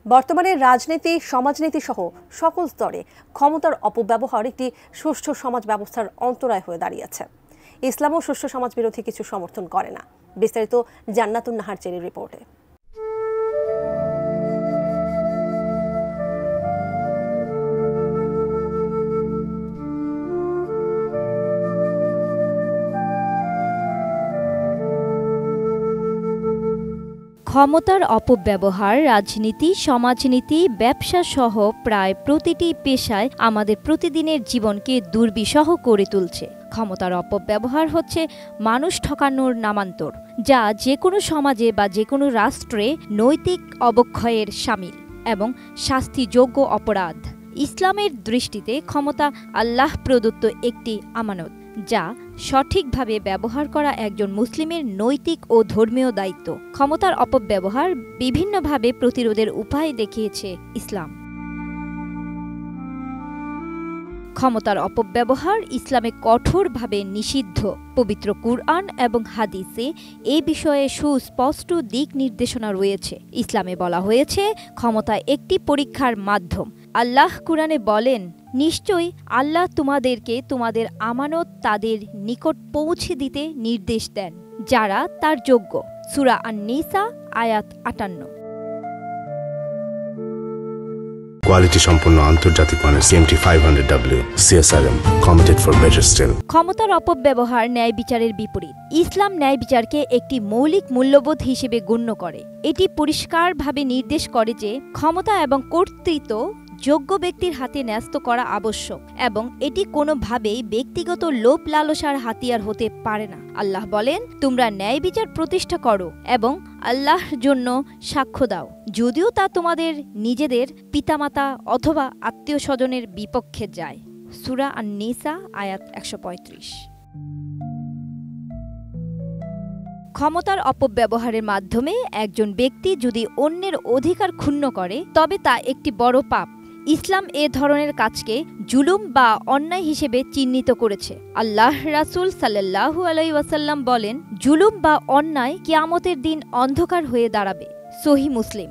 বর্তমানে রাজনীতি, সমাজনীতি সহ সকল স্তরে ক্ষমতার অপব্যবহার একটি সুষ্ঠু সমাজ ব্যবস্থার অন্তরায় হয়ে দাঁড়িয়েছে। ইসলামও সুষ্ঠু সমাজ বিরোধী কিছু সমর্থন করে না। বিস্তারিত জান্নাতুন নাহার চেরির রিপোর্টে। ক্ষমতার অপব্যবহার রাজনীতি, সমাজনীতি, ব্যবসা সহ প্রায় প্রতিটি পেশায় আমাদের প্রতিদিনের জীবনকে দুর্বিষহ করে তুলছে। ক্ষমতার অপব্যবহার হচ্ছে মানুষ ঠকানোর নামান্তর, যা যে কোনো সমাজে বা যে কোনো রাষ্ট্রে নৈতিক অবক্ষয়ের শামিল এবং শাস্তিযোগ্য অপরাধ। ইসলামের দৃষ্টিতে ক্ষমতা আল্লাহ প্রদত্ত একটি আমানত, যা সঠিকভাবে ব্যবহার করা একজন মুসলিমের নৈতিক ও ধর্মীয় দায়িত্ব। ক্ষমতার অপব্যবহার বিভিন্নভাবে প্রতিরোধের উপায় দেখিয়েছে ইসলাম। ক্ষমতার অপব্যবহার ইসলামে কঠোরভাবে নিষিদ্ধ। পবিত্র কুরআন এবং হাদিসে এই বিষয়ে সুস্পষ্ট দিক নির্দেশনা রয়েছে। ইসলামে বলা হয়েছে ক্ষমতা একটি পরীক্ষার মাধ্যম। আল্লাহ কুরআনে বলেন, নিশ্চয়ই আল্লাহ তোমাদেরকে তোমাদের আমানত তাদের নিকট পৌঁছে দিতে নির্দেশ দেন যারা তার যোগ্য। সূরা আন-নিসা আয়াত ৫৮। কোয়ালিটি সম্পন্ন আন্তর্জাতিক মানের CMT 500W CSRM committed for better still। ক্ষমতার অপব্যবহার ন্যায় বিচারের বিপরীত। ইসলাম ন্যায় বিচারকে একটি মৌলিক মূল্যবোধ হিসেবে গণ্য করে। এটি পরিষ্কারভাবে নির্দেশ করে যে ক্ষমতা এবং কর্তৃত্ব যোগ্য ব্যক্তির হাতে ন্যস্ত করা আবশ্যক এবং এটি কোনোভাবেই ব্যক্তিগত লোভ লালসার হাতিয়ার হতে পারে না। আল্লাহ বলেন, তোমরা ন্যায় বিচার প্রতিষ্ঠা করো এবং আল্লাহর জন্য সাক্ষ্য দাও, যদিও তা তোমাদের নিজেদের পিতামাতা অথবা আত্মীয় স্বজনের বিপক্ষে যায়। সূরা আন-নিসা আয়াত ১৩৫। ক্ষমতার অপব্যবহারের মাধ্যমে একজন ব্যক্তি যদি অন্যের অধিকার ক্ষুণ্ণ করে তবে তা একটি বড় পাপ। ইসলাম এ ধরনের কাজকে জুলুম বা অন্যায় হিসেবে চিহ্নিত করেছে। আল্লাহ রাসূল সাল্লাল্লাহু আলাইহি ওয়াসাল্লাম বলেন, জুলুম বা অন্যায় কিয়ামতের দিন অন্ধকার হয়ে দাঁড়াবে। সহিহ মুসলিম।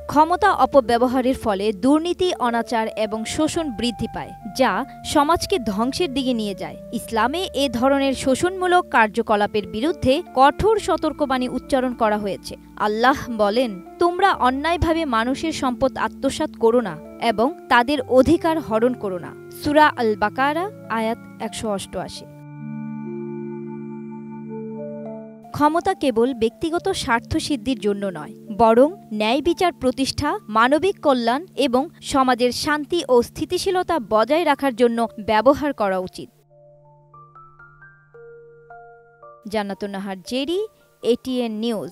ক্ষমতা অপব্যবহারের ফলে দুর্নীতি, অনাচার এবং শোষণ বৃদ্ধি পায়, যা সমাজকে ধ্বংসের দিকে নিয়ে যায়। ইসলামে এ ধরনের শোষণমূলক কার্যকলাপের বিরুদ্ধে কঠোর সতর্কবাণী উচ্চারণ করা হয়েছে। আল্লাহ বলেন, তোমরা অন্যায়ভাবে মানুষের সম্পদ আত্মসাৎ করো না এবং তাদের অধিকার হরণ করো না। সূরা আল বাকারা আয়াত ১৮৮। ক্ষমতা কেবল ব্যক্তিগত স্বার্থসিদ্ধির জন্য নয়, বরং ন্যায় বিচার প্রতিষ্ঠা, মানবিক কল্যাণ এবং সমাজের শান্তি ও স্থিতিশীলতা বজায় রাখার জন্য ব্যবহার করা উচিত। জান্নাতুন নাহার জেরি, ATN নিউজ।